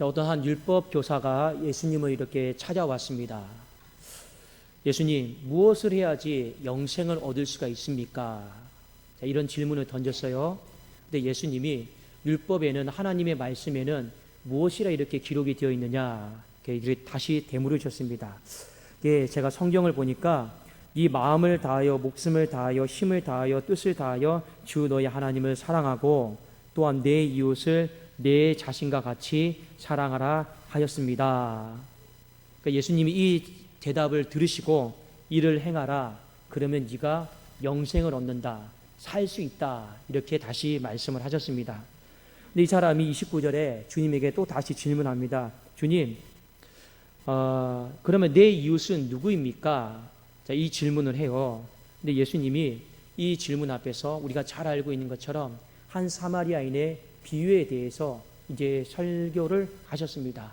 어떤 한 율법 교사가 예수님을 이렇게 찾아왔습니다. 예수님, 무엇을 해야지 영생을 얻을 수가 있습니까? 이런 질문을 던졌어요. 근데 예수님이 율법에는, 하나님의 말씀에는 무엇이라 이렇게 기록이 되어 있느냐, 이렇게 다시 되물으셨습니다. 제가 성경을 보니까 네 마음을 다하여 목숨을 다하여 힘을 다하여 뜻을 다하여 주 너희 하나님을 사랑하고 또한 내 이웃을 내 자신과 같이 사랑하라 하였습니다. 그러니까 예수님이 이 대답을 들으시고 이를 행하라, 그러면 네가 영생을 얻는다, 살 수 있다, 이렇게 다시 말씀을 하셨습니다. 근데 이 사람이 29절에 주님에게 또 다시 질문합니다. 주님, 그러면 내 이웃은 누구입니까? 자, 이 질문을 해요. 근데 예수님이 이 질문 앞에서 우리가 잘 알고 있는 것처럼 한 사마리아인의 비유에 대해서 이제 설교를 하셨습니다.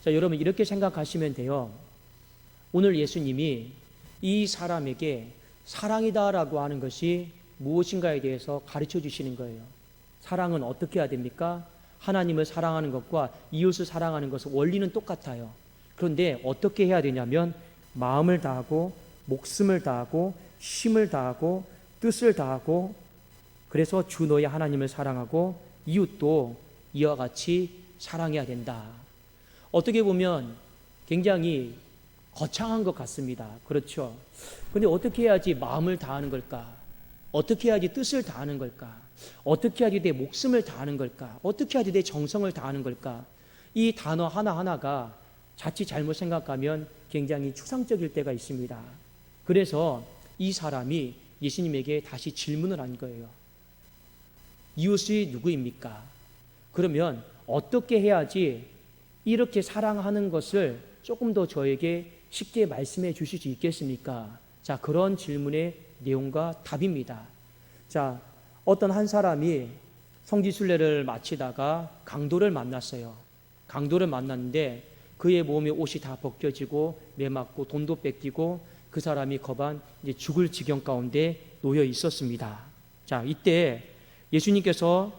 자, 여러분 이렇게 생각하시면 돼요. 오늘 예수님이 이 사람에게 사랑이다라고 하는 것이 무엇인가에 대해서 가르쳐 주시는 거예요. 사랑은 어떻게 해야 됩니까? 하나님을 사랑하는 것과 이웃을 사랑하는 것은 원리는 똑같아요. 그런데 어떻게 해야 되냐면 마음을 다하고 목숨을 다하고 힘을 다하고 뜻을 다하고, 그래서 주 너희 하나님을 사랑하고 이웃도 이와 같이 사랑해야 된다. 어떻게 보면 굉장히 거창한 것 같습니다. 그렇죠? 그런데 어떻게 해야지 마음을 다하는 걸까? 어떻게 해야지 뜻을 다하는 걸까? 어떻게 해야지 내 목숨을 다하는 걸까? 어떻게 해야지 내 정성을 다하는 걸까? 이 단어 하나하나가 자칫 잘못 생각하면 굉장히 추상적일 때가 있습니다. 그래서 이 사람이 예수님에게 다시 질문을 한 거예요. 이웃이 누구입니까? 그러면 어떻게 해야지 이렇게 사랑하는 것을 조금 더 저에게 쉽게 말씀해 주실 수 있겠습니까? 자, 그런 질문의 내용과 답입니다. 자, 어떤 한 사람이 성지순례를 마치다가 강도를 만났어요. 강도를 만났는데 그의 몸에 옷이 다 벗겨지고 매맞고 돈도 뺏기고 그 사람이 거반 이제 죽을 지경 가운데 놓여 있었습니다. 자, 이때 예수님께서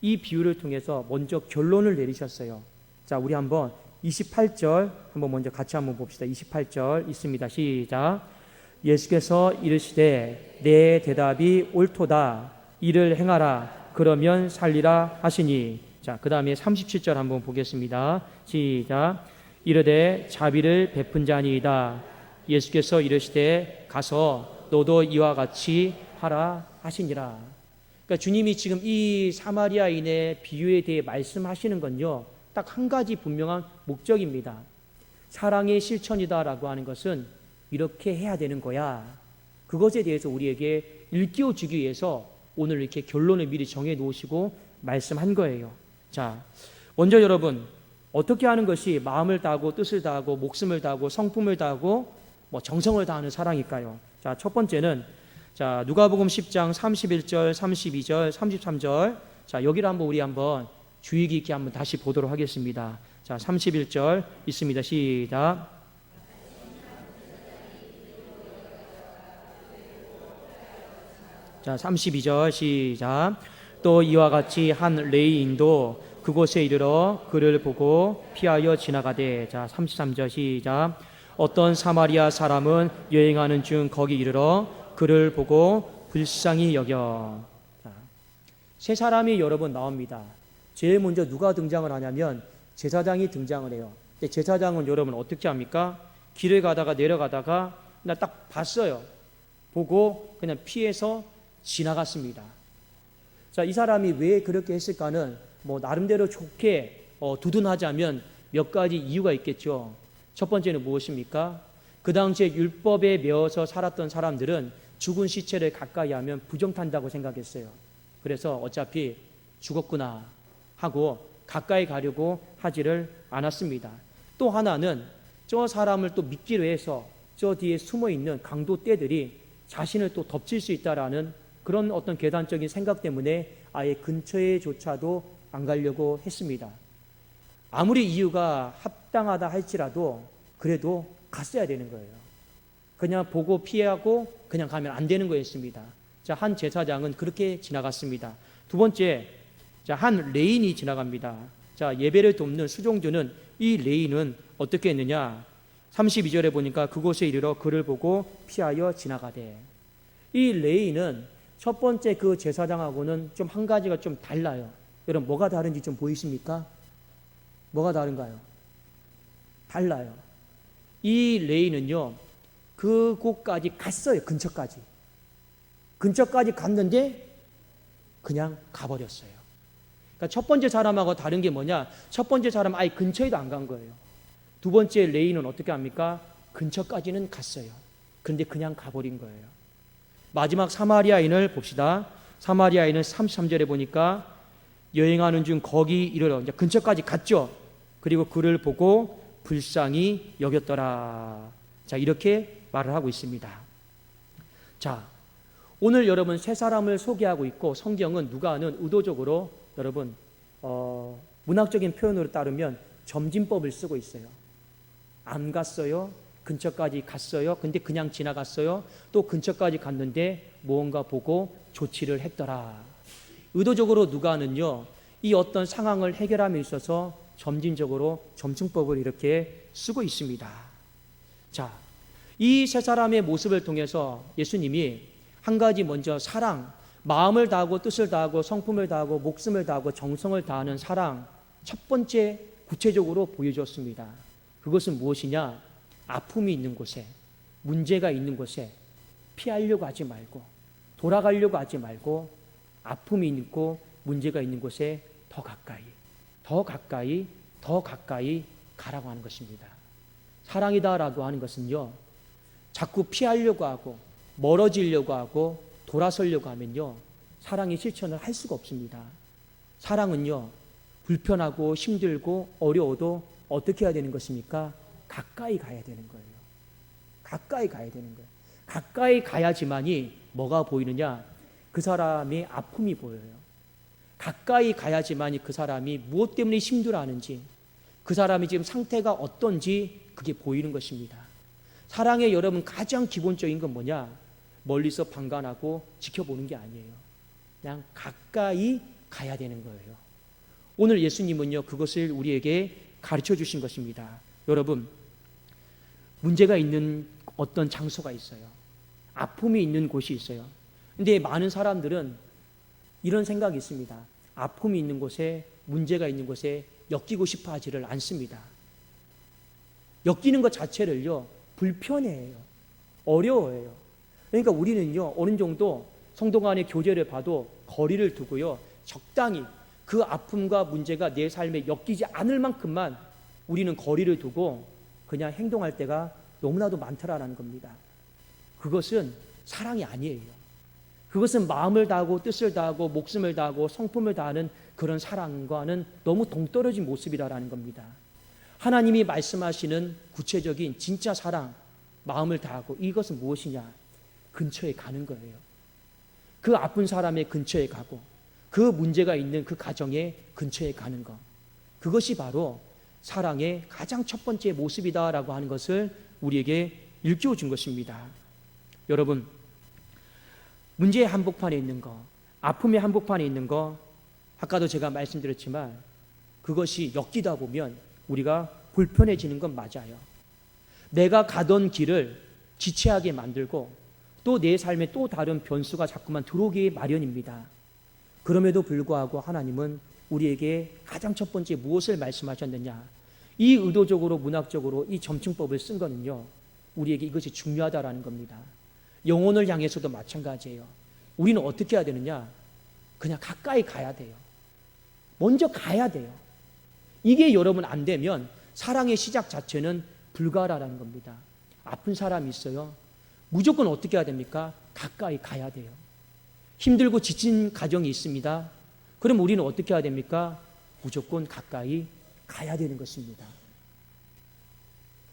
이 비유를 통해서 먼저 결론을 내리셨어요. 자, 우리 한번 28절 한번 먼저 같이 한번 봅시다. 28절 있습니다. 시작. 예수께서 이르시되 내 대답이 옳도다. 이를 행하라. 그러면 살리라 하시니. 자, 그 다음에 37절 한번 보겠습니다. 시작. 이르되 자비를 베푼 자니이다. 예수께서 이르시되 가서 너도 이와 같이 하라 하시니라. 그러니까 주님이 지금 이 사마리아인의 비유에 대해 말씀하시는 건요, 딱 한 가지 분명한 목적입니다. 사랑의 실천이다라고 하는 것은 이렇게 해야 되는 거야. 그것에 대해서 우리에게 일깨워 주기 위해서 오늘 이렇게 결론을 미리 정해 놓으시고 말씀한 거예요. 자, 먼저 여러분, 어떻게 하는 것이 마음을 다하고 뜻을 다하고 목숨을 다하고 성품을 다하고 정성을 다하는 사랑일까요? 자, 첫 번째는 자, 누가복음 10장 31절, 32절, 33절. 자, 여기를 우리 한번 주의 깊게 한번 다시 보도록 하겠습니다. 자, 31절 있습니다. 시작. 자, 32절 시작. 또 이와 같이 한 레위인도 그곳에 이르러 그를 보고 피하여 지나가되. 자, 33절 시작. 어떤 사마리아 사람은 여행하는 중 거기 이르러 그를 보고 불쌍히 여겨. 자, 세 사람이 여러 번 나옵니다. 제일 먼저 누가 등장을 하냐면 제사장이 등장을 해요. 근데 제사장은 여러분 어떻게 합니까? 길을 가다가 내려가다가 나 딱 봤어요. 보고 그냥 피해서 지나갔습니다. 자, 이 사람이 왜 그렇게 했을까는 나름대로 좋게 두둔하자면 몇 가지 이유가 있겠죠. 첫 번째는 무엇입니까? 그 당시에 율법에 매어서 살았던 사람들은 죽은 시체를 가까이 하면 부정탄다고 생각했어요. 그래서 어차피 죽었구나 하고 가까이 가려고 하지를 않았습니다. 또 하나는 저 사람을 또 믿기로 해서 저 뒤에 숨어있는 강도 떼들이 자신을 또 덮칠 수 있다라는 그런 어떤 계산적인 생각 때문에 아예 근처에조차도 안 가려고 했습니다. 아무리 이유가 합당하다 할지라도 그래도 갔어야 되는 거예요. 그냥 보고 피하고 그냥 가면 안 되는 거였습니다. 자, 한 제사장은 그렇게 지나갔습니다. 두 번째, 자, 한 레인이 지나갑니다. 자, 예배를 돕는 수종주는 이 레위는 어떻게 했느냐? 32절에 보니까 그곳에 이르러 그를 보고 피하여 지나가되. 이 레위는 첫 번째 그 제사장하고는 좀 한 가지가 좀 달라요. 여러분 뭐가 다른지 좀 보이십니까? 뭐가 다른가요? 달라요. 이 레위는요, 그곳까지 갔어요. 근처까지 갔는데 그냥 가버렸어요. 그러니까 첫 번째 사람하고 다른 게 뭐냐? 첫 번째 사람은 아예 근처에도 안 간 거예요. 두 번째 레위는 어떻게 합니까? 근처까지는 갔어요. 그런데 그냥 가버린 거예요. 마지막 사마리아인을 봅시다. 사마리아인은 33절에 보니까 여행하는 중 거기 이르러 이제 근처까지 갔죠. 그리고 그를 보고 불쌍히 여겼더라. 자, 이렇게 말을 하고 있습니다. 자, 오늘 여러분 세 사람을 소개하고 있고 성경은 누가는 의도적으로 여러분 문학적인 표현으로 따르면 점진법을 쓰고 있어요. 안 갔어요. 근처까지 갔어요. 근데 그냥 지나갔어요. 또 근처까지 갔는데 무언가 보고 조치를 했더라. 의도적으로 누가는요, 이 어떤 상황을 해결함에 있어서 점진적으로 점층법을 이렇게 쓰고 있습니다. 자, 이 세 사람의 모습을 통해서 예수님이 한 가지 먼저 사랑, 마음을 다하고 뜻을 다하고 성품을 다하고 목숨을 다하고 정성을 다하는 사랑, 첫 번째 구체적으로 보여주었습니다. 그것은 무엇이냐? 아픔이 있는 곳에, 문제가 있는 곳에 피하려고 하지 말고, 돌아가려고 하지 말고, 아픔이 있고 문제가 있는 곳에 더 가까이 가라고 하는 것입니다. 사랑이다라고 하는 것은요, 자꾸 피하려고 하고 멀어지려고 하고 돌아서려고 하면요, 사랑의 실천을 할 수가 없습니다. 사랑은요, 불편하고 힘들고 어려워도 어떻게 해야 되는 것입니까? 가까이 가야 되는 거예요. 가까이 가야지만이 뭐가 보이느냐? 그 사람의 아픔이 보여요. 가까이 가야지만이 그 사람이 무엇 때문에 힘들어하는지, 그 사람이 지금 상태가 어떤지 그게 보이는 것입니다. 사랑의 여러분 가장 기본적인 건 뭐냐? 멀리서 방관하고 지켜보는 게 아니에요. 그냥 가까이 가야 되는 거예요. 오늘 예수님은요, 그것을 우리에게 가르쳐 주신 것입니다. 여러분, 문제가 있는 어떤 장소가 있어요. 아픔이 있는 곳이 있어요. 근데 많은 사람들은 이런 생각이 있습니다. 아픔이 있는 곳에, 문제가 있는 곳에 엮이고 싶어 하지를 않습니다. 엮이는 것 자체를요, 불편해해요. 어려워해요. 그러니까 우리는요, 어느 정도 성도 간의 교제를 봐도 거리를 두고요, 적당히 그 아픔과 문제가 내 삶에 엮이지 않을 만큼만 우리는 거리를 두고 그냥 행동할 때가 너무나도 많더라라는 겁니다. 그것은 사랑이 아니에요. 그것은 마음을 다하고 뜻을 다하고 목숨을 다하고 성품을 다하는 그런 사랑과는 너무 동떨어진 모습이라는 겁니다. 하나님이 말씀하시는 구체적인 진짜 사랑, 마음을 다하고 이것은 무엇이냐? 근처에 가는 거예요. 그 아픈 사람의 근처에 가고 그 문제가 있는 그 가정의 근처에 가는 것. 그것이 바로 사랑의 가장 첫 번째 모습이다라고 하는 것을 우리에게 일깨워 준 것입니다. 여러분, 문제의 한복판에 있는 거, 아픔의 한복판에 있는 거, 아까도 제가 말씀드렸지만 그것이 엮이다 보면 우리가 불편해지는 건 맞아요. 내가 가던 길을 지체하게 만들고 또 내 삶에 또 다른 변수가 자꾸만 들어오기 마련입니다. 그럼에도 불구하고 하나님은 우리에게 가장 첫 번째 무엇을 말씀하셨느냐? 이 의도적으로 문학적으로 이 점층법을 쓴 거는요, 우리에게 이것이 중요하다라는 겁니다. 영혼을 향해서도 마찬가지예요. 우리는 어떻게 해야 되느냐? 그냥 가까이 가야 돼요. 먼저 가야 돼요. 이게 여러분 안 되면 사랑의 시작 자체는 불가라라는 겁니다. 아픈 사람이 있어요. 무조건 어떻게 해야 됩니까? 가까이 가야 돼요. 힘들고 지친 가정이 있습니다. 그럼 우리는 어떻게 해야 됩니까? 무조건 가까이 가야 되는 것입니다.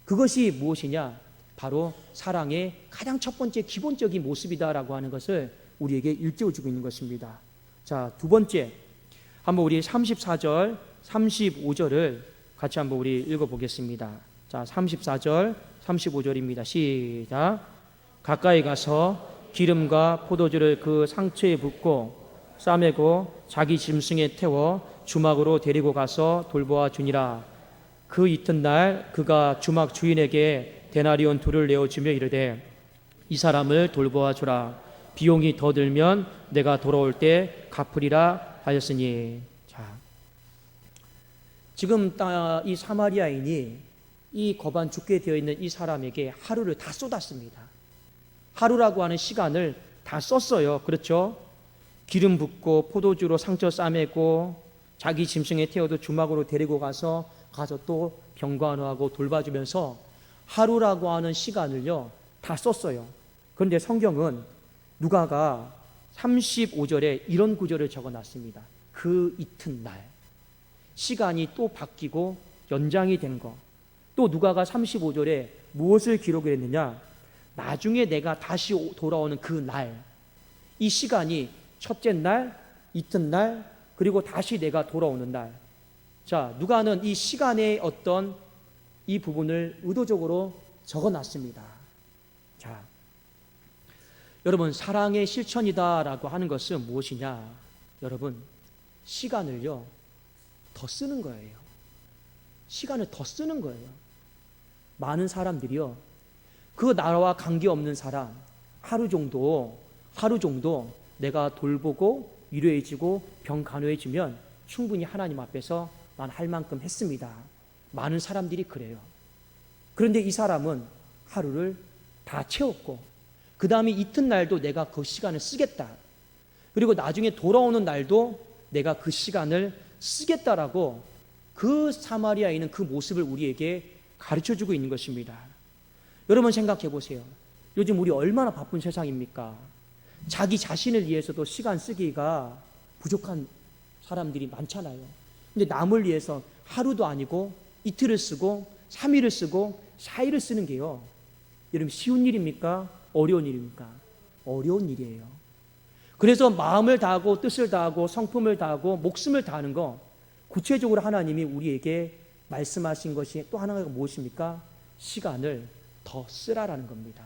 그것이 무엇이냐? 바로 사랑의 가장 첫 번째 기본적인 모습이다라고 하는 것을 우리에게 일깨워주고 있는 것입니다. 자, 두 번째, 한번 우리 34절, 35절을 같이 한번 우리 읽어보겠습니다. 자, 34절, 35절입니다. 시작. 가까이 가서 기름과 포도주를 그 상처에 붓고 싸매고 자기 짐승에 태워 주막으로 데리고 가서 돌보아 주니라. 그 이튿날 그가 주막 주인에게 데나리온 둘을 내어주며 이르되 이 사람을 돌보아 주라. 비용이 더 들면 내가 돌아올 때 갚으리라 하였으니. 자, 지금 이 사마리아인이 이 거반 죽게 되어 있는 이 사람에게 하루를 다 쏟았습니다. 하루라고 하는 시간을 다 썼어요. 그렇죠? 기름 붓고 포도주로 상처 싸매고 자기 짐승에 태워도 주막으로 데리고 가서 또 병관하고 돌봐주면서 하루라고 하는 시간을요 다 썼어요. 그런데 성경은 누가가 35절에 이런 구절을 적어놨습니다. 그 이튿날 시간이 또 바뀌고 연장이 된 거. 또 누가가 35절에 무엇을 기록했느냐? 나중에 내가 다시 돌아오는 그 날, 이 시간이 첫째 날, 이튿날, 그리고 다시 내가 돌아오는 날. 자, 누가는 이 시간의 어떤 이 부분을 의도적으로 적어놨습니다. 자, 여러분, 사랑의 실천이다라고 하는 것은 무엇이냐? 여러분, 시간을요 더 쓰는 거예요. 시간을 더 쓰는 거예요. 많은 사람들이요 그 나라와 관계없는 사람 하루 정도 내가 돌보고 위로해주고 병 간호해주면 충분히 하나님 앞에서 난 할 만큼 했습니다. 많은 사람들이 그래요. 그런데 이 사람은 하루를 다 채웠고 그 다음에 이튿날도 내가 그 시간을 쓰겠다. 그리고 나중에 돌아오는 날도 내가 그 시간을 쓰겠다라고 그 사마리아인은 그 모습을 우리에게 가르쳐주고 있는 것입니다. 여러분 생각해 보세요. 요즘 우리 얼마나 바쁜 세상입니까? 자기 자신을 위해서도 시간 쓰기가 부족한 사람들이 많잖아요. 근데 남을 위해서 하루도 아니고 이틀을 쓰고 3일을 쓰고 4일을 쓰는 게요 여러분 쉬운 일입니까? 어려운 일입니까? 어려운 일이에요. 그래서 마음을 다하고 뜻을 다하고 성품을 다하고 목숨을 다하는 거 구체적으로 하나님이 우리에게 말씀하신 것이 또 하나가 무엇입니까? 시간을 더 쓰라라는 겁니다.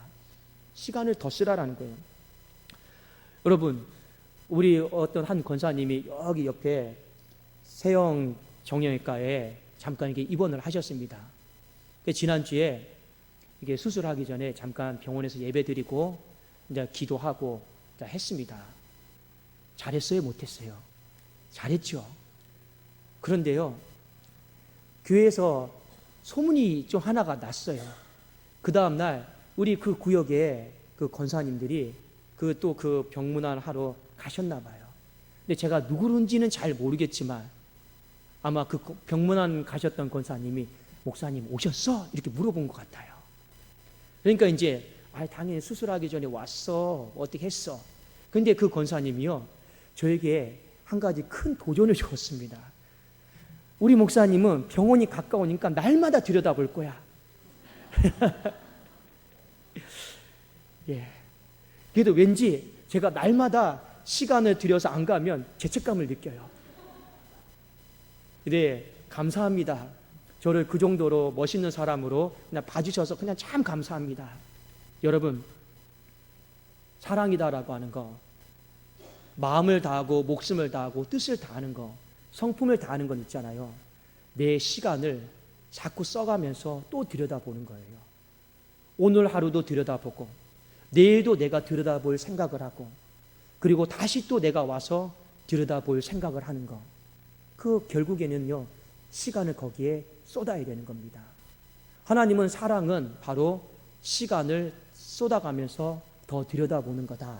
시간을 더 쓰라라는 거예요. 여러분, 우리 어떤 한 권사님이 여기 옆에 세영 정형외과에 잠깐 이게 입원을 하셨습니다. 지난주에 이게 수술하기 전에 잠깐 병원에서 예배드리고 이제 기도하고 이제 했습니다. 잘했어요? 못했어요? 잘했죠. 그런데요, 교회에서 소문이 좀 하나가 났어요. 그 다음날 우리 그 구역에 그 권사님들이 그 병문안 하러 가셨나 봐요. 근데 제가 누구인지는 잘 모르겠지만 아마 그 병문안 가셨던 권사님이 목사님 오셨어? 이렇게 물어본 것 같아요. 그러니까 이제 당연히 수술하기 전에 왔어. 어떻게 했어? 근데 그 권사님이요 저에게 한 가지 큰 도전을 줬습니다. 우리 목사님은 병원이 가까우니까 날마다 들여다볼 거야. 예. 그래도 왠지 제가 날마다 시간을 들여서 안 가면 죄책감을 느껴요. 근데 감사합니다. 저를 그 정도로 멋있는 사람으로 그냥 봐주셔서 그냥 참 감사합니다. 여러분, 사랑이다라고 하는 거, 마음을 다하고 목숨을 다하고 뜻을 다하는 거, 성품을 다하는 건 있잖아요. 내 시간을 자꾸 써가면서 또 들여다보는 거예요. 오늘 하루도 들여다보고 내일도 내가 들여다볼 생각을 하고 그리고 다시 또 내가 와서 들여다볼 생각을 하는 거. 그 결국에는요 시간을 거기에 쏟아야 되는 겁니다. 하나님은 사랑은 바로 시간을 쏟아가면서 더 들여다보는 거다.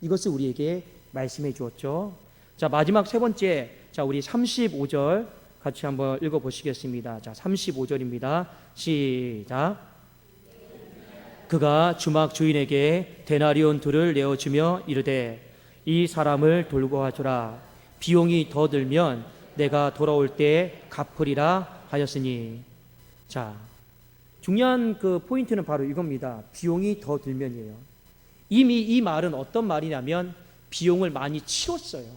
이것을 우리에게 말씀해 주었죠. 자, 마지막 세 번째, 자, 우리 35절 같이 한번 읽어보시겠습니다. 자, 35절입니다. 시작. 그가 주막 주인에게 데나리온 둘을 내어주며 이르되 이 사람을 돌보아 주라. 비용이 더 들면 내가 돌아올 때 갚으리라 하였으니. 자, 중요한 그 포인트는 바로 이겁니다. 비용이 더 들면이에요. 이미 이 말은 어떤 말이냐면 비용을 많이 치렀어요.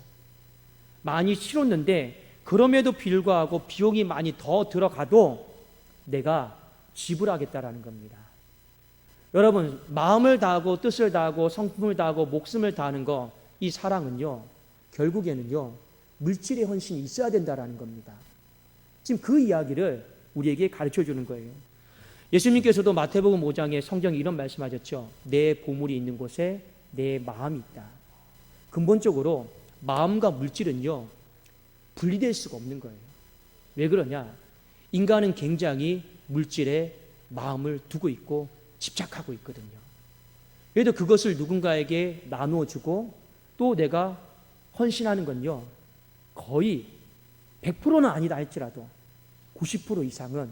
많이 치렀는데 그럼에도 불구하고 비용이 많이 더 들어가도 내가 지불하겠다라는 겁니다. 여러분, 마음을 다하고 뜻을 다하고 성품을 다하고 목숨을 다하는 거, 이 사랑은요 결국에는요, 물질의 헌신이 있어야 된다라는 겁니다. 지금 그 이야기를 우리에게 가르쳐 주는 거예요. 예수님께서도 마태복음 5장에 성경에 이런 말씀하셨죠. 내 보물이 있는 곳에 내 마음이 있다. 근본적으로 마음과 물질은요, 분리될 수가 없는 거예요. 왜 그러냐? 인간은 굉장히 물질에 마음을 두고 있고 집착하고 있거든요. 그래도 그것을 누군가에게 나누어 주고 또 내가 헌신하는 건요, 거의 100%는 아니다 할지라도 90% 이상은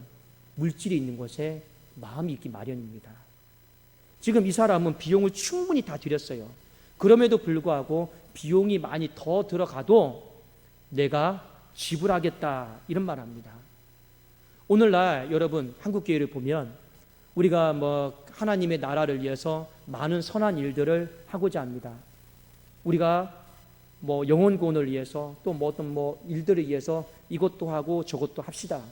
물질이 있는 곳에 마음이 있기 마련입니다. 지금 이 사람은 비용을 충분히 다 들였어요. 그럼에도 불구하고 비용이 많이 더 들어가도 내가 지불하겠다 이런 말 합니다. 오늘날 여러분 한국교회를 보면 우리가 하나님의 나라를 위해서 많은 선한 일들을 하고자 합니다. 우리가 영혼 구원을 위해서 또 어떤 일들을 위해서 이것도 하고 저것도 합시다.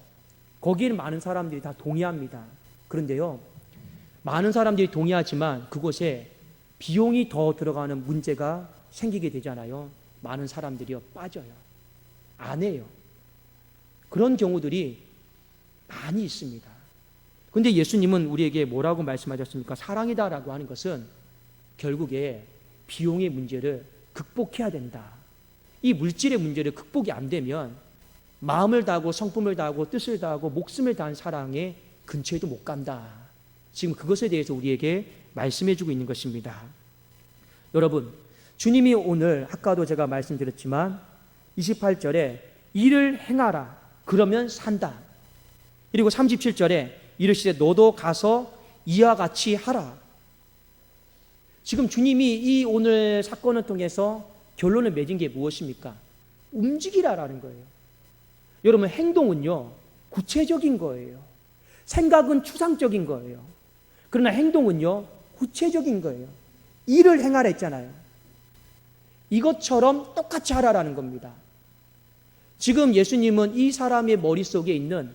거기에는 많은 사람들이 다 동의합니다. 그런데요, 많은 사람들이 동의하지만 그곳에 비용이 더 들어가는 문제가 생기게 되잖아요. 많은 사람들이요, 빠져요. 안 해요. 그런 경우들이 많이 있습니다. 그런데 예수님은 우리에게 뭐라고 말씀하셨습니까? 사랑이다라고 하는 것은 결국에 비용의 문제를 극복해야 된다. 이 물질의 문제를 극복이 안 되면 마음을 다하고 성품을 다하고 뜻을 다하고 목숨을 다한 사랑의 근처에도 못 간다. 지금 그것에 대해서 우리에게 말씀해 주고 있는 것입니다. 여러분, 주님이 오늘 아까도 제가 말씀드렸지만 28절에 일을 행하라 그러면 산다. 그리고 37절에 이르시되 너도 가서 이와 같이 하라. 지금 주님이 이 오늘 사건을 통해서 결론을 맺은 게 무엇입니까? 움직이라라는 거예요. 여러분, 행동은요, 구체적인 거예요. 생각은 추상적인 거예요. 그러나 행동은요, 구체적인 거예요. 일을 행하라 했잖아요. 이것처럼 똑같이 하라라는 겁니다. 지금 예수님은 이 사람의 머릿속에 있는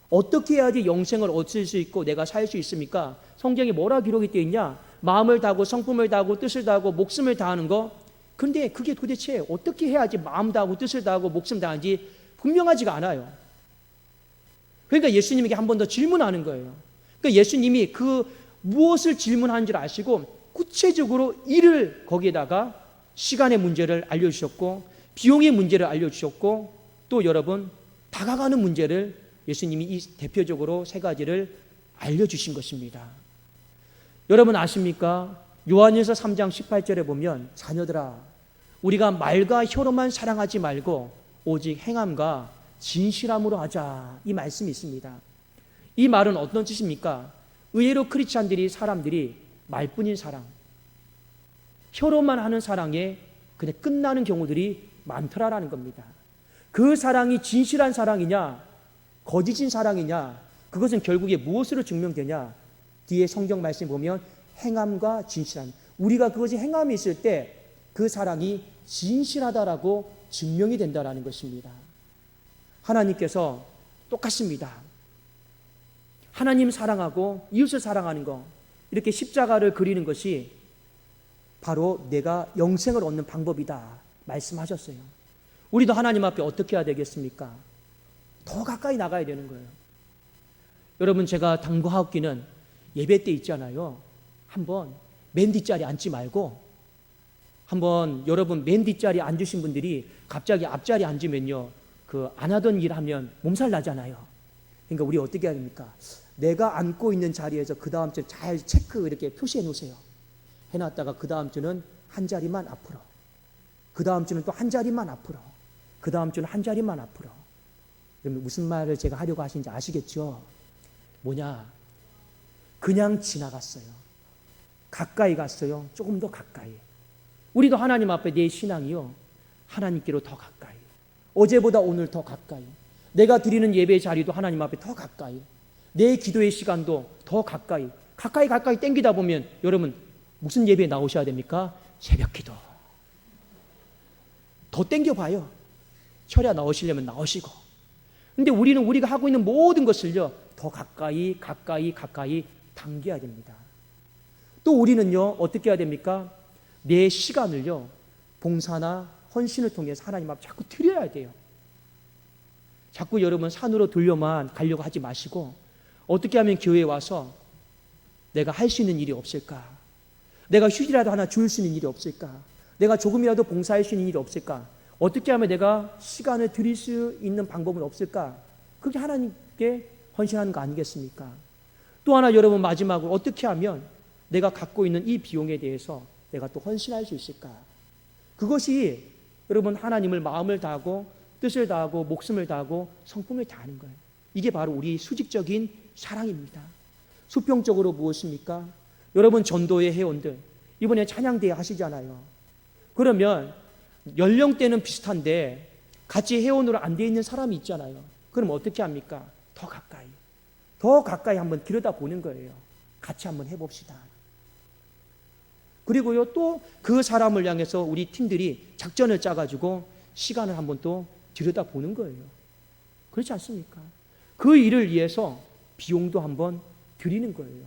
어떻게 해야지 영생을 얻을 수 있고 내가 살 수 있습니까? 성경에 뭐라 기록이 되어 있냐? 마음을 다하고 성품을 다하고 뜻을 다하고 목숨을 다하는 거. 근데 그게 도대체 어떻게 해야지 마음 다하고 뜻을 다하고 목숨 다하는지 분명하지가 않아요. 그러니까 예수님에게 한 번 더 질문하는 거예요. 그러니까 예수님이 그 무엇을 질문하는 줄 아시고 구체적으로 일을 거기에다가 시간의 문제를 알려주셨고 비용의 문제를 알려주셨고 또 여러분 다가가는 문제를 예수님이 이 대표적으로 세 가지를 알려주신 것입니다. 여러분 아십니까? 요한일서 3장 18절에 보면 자녀들아 우리가 말과 혀로만 사랑하지 말고 오직 행함과 진실함으로 하자 이 말씀이 있습니다. 이 말은 어떤 뜻입니까? 의외로 크리스찬들이 사람들이 말뿐인 사랑, 혀로만 하는 사랑에 그냥 끝나는 경우들이 많더라라는 겁니다. 그 사랑이 진실한 사랑이냐 거짓인 사랑이냐 그것은 결국에 무엇으로 증명되냐 뒤에 성경 말씀 보면 행함과 진실함 우리가 그것이 행함이 있을 때 그 사랑이 진실하다라고 증명이 된다라는 것입니다. 하나님께서 똑같습니다. 하나님 사랑하고 이웃을 사랑하는 거 이렇게 십자가를 그리는 것이 바로 내가 영생을 얻는 방법이다 말씀하셨어요. 우리도 하나님 앞에 어떻게 해야 되겠습니까? 더 가까이 나가야 되는 거예요. 여러분 제가 당부하옵기는 예배 때 있잖아요. 한번 맨 뒷자리 앉지 말고 한번 여러분 맨 뒷자리 앉으신 분들이 갑자기 앞자리 앉으면요 그 안 하던 일 하면 몸살 나잖아요. 그러니까 우리 어떻게 해야 됩니까? 내가 앉고 있는 자리에서 그 다음 주 잘 체크 이렇게 표시해 놓으세요. 해놨다가 그 다음 주는 한 자리만 앞으로 그 다음 주는 또 한 자리만 앞으로 그 다음 주는 한 자리만 앞으로. 그러면 무슨 말을 제가 하려고 하시는지 아시겠죠? 뭐냐? 그냥 지나갔어요. 가까이 갔어요. 조금 더 가까이. 우리도 하나님 앞에 내 신앙이요 하나님께로 더 가까이. 어제보다 오늘 더 가까이. 내가 드리는 예배 자리도 하나님 앞에 더 가까이. 내 기도의 시간도 더 가까이. 가까이 땡기다 보면 여러분 무슨 예배에 나오셔야 됩니까? 새벽 기도. 더 땡겨봐요. 철야 나오시려면 나오시고. 근데 우리는 우리가 하고 있는 모든 것을요 더 가까이 당겨야 됩니다. 또 우리는요 어떻게 해야 됩니까? 내 시간을요 봉사나 헌신을 통해서 하나님 앞에 자꾸 드려야 돼요. 자꾸 여러분 산으로 돌려만 가려고 하지 마시고 어떻게 하면 교회에 와서 내가 할 수 있는 일이 없을까? 내가 휴지라도 하나 줄 수 있는 일이 없을까? 내가 조금이라도 봉사할 수 있는 일이 없을까? 어떻게 하면 내가 시간을 드릴 수 있는 방법은 없을까? 그게 하나님께 헌신하는 거 아니겠습니까? 또 하나 여러분 마지막으로 어떻게 하면 내가 갖고 있는 이 비용에 대해서 내가 또 헌신할 수 있을까? 그것이 여러분 하나님을 마음을 다하고 뜻을 다하고 목숨을 다하고 성품을 다하는 거예요. 이게 바로 우리 수직적인 사랑입니다. 수평적으로 무엇입니까? 여러분 전도회 회원들 이번에 찬양대회 하시잖아요. 그러면 연령대는 비슷한데 같이 회원으로 안 돼 있는 사람이 있잖아요. 그럼 어떻게 합니까? 더 가까이 한번 들여다보는 거예요. 같이 한번 해봅시다. 그리고요 또 그 사람을 향해서 우리 팀들이 작전을 짜가지고 시간을 한번 또 들여다보는 거예요. 그렇지 않습니까? 그 일을 위해서 비용도 한번 드리는 거예요.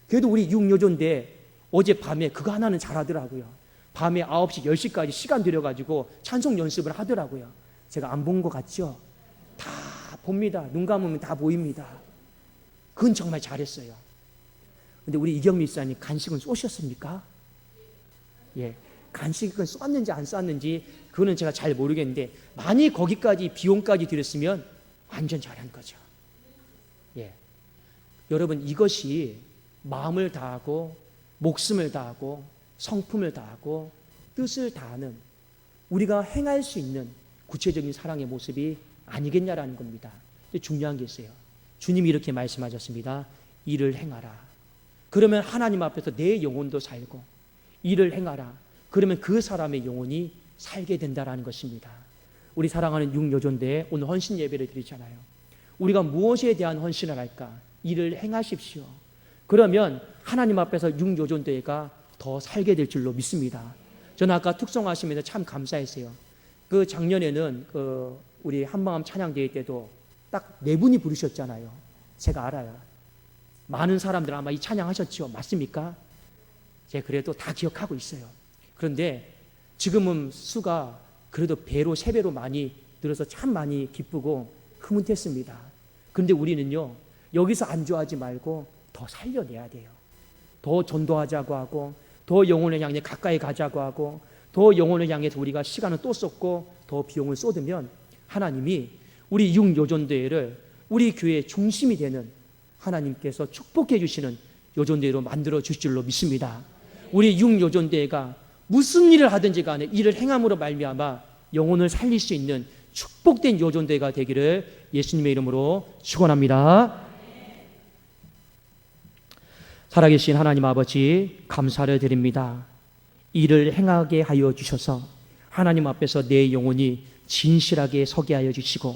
그래도 우리 육요조인데 어제 밤에 그거 하나는 잘하더라고요. 밤에 9시, 10시까지 시간 들여가지고 찬송 연습을 하더라고요. 제가 안 본 것 같죠? 다 봅니다. 눈 감으면 다 보입니다. 그건 정말 잘했어요. 근데 우리 이경미 목사님 간식은 쏘셨습니까? 예, 간식은 쐈는지 안 쐈는지 그거는 제가 잘 모르겠는데 만약 거기까지 비용까지 들였으면 완전 잘한 거죠. 예, 여러분 이것이 마음을 다하고 목숨을 다하고 성품을 다하고 뜻을 다하는 우리가 행할 수 있는 구체적인 사랑의 모습이 아니겠냐라는 겁니다. 근데 중요한 게 있어요. 주님이 이렇게 말씀하셨습니다. 일을 행하라. 그러면 하나님 앞에서 내 영혼도 살고 일을 행하라. 그러면 그 사람의 영혼이 살게 된다라는 것입니다. 우리 사랑하는 육요조인데 오늘 헌신 예배를 드리잖아요. 우리가 무엇에 대한 헌신을 할까? 일을 행하십시오. 그러면 하나님 앞에서 육요조대가 더 살게 될 줄로 믿습니다. 저는 아까 특송하시면서 참 감사했어요. 그 작년에는 우리 한마음 찬양대회 때도 딱 4분이 부르셨잖아요. 제가 알아요. 많은 사람들 아마 이 찬양하셨죠. 맞습니까? 제가 그래도 다 기억하고 있어요. 그런데 지금은 수가 그래도 배로 3배로 많이 늘어서 참 많이 기쁘고 흐뭇했습니다. 그런데 우리는요 여기서 안주하지 말고 더 살려내야 돼요. 더 전도하자고 하고 더 영혼을 향해 가까이 가자고 하고 더 영혼을 향해서 우리가 시간을 또 쏟고 더 비용을 쏟으면 하나님이 우리 육요전대회를 우리 교회의 중심이 되는 하나님께서 축복해 주시는 요전대회로 만들어 주실 줄로 믿습니다. 우리 육요전대회가 무슨 일을 하든지 간에 일을 행함으로 말미암아 영혼을 살릴 수 있는 축복된 요전대회가 되기를 예수님의 이름으로 축원합니다. 살아계신 하나님 아버지 감사를 드립니다. 일을 행하게 하여 주셔서 하나님 앞에서 내 영혼이 진실하게 서게 하여 주시고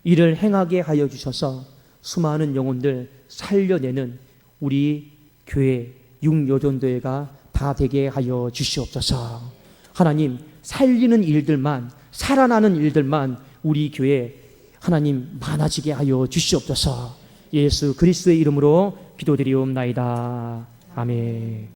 일을 행하게 하여 주셔서 수많은 영혼들 살려내는 우리 교회 육요전도회가 다 되게 하여 주시옵소서. 하나님 살리는 일들만 살아나는 일들만 우리 교회 하나님 많아지게 하여 주시옵소서. 예수 그리스도의 이름으로 기도드리옵나이다. 아멘.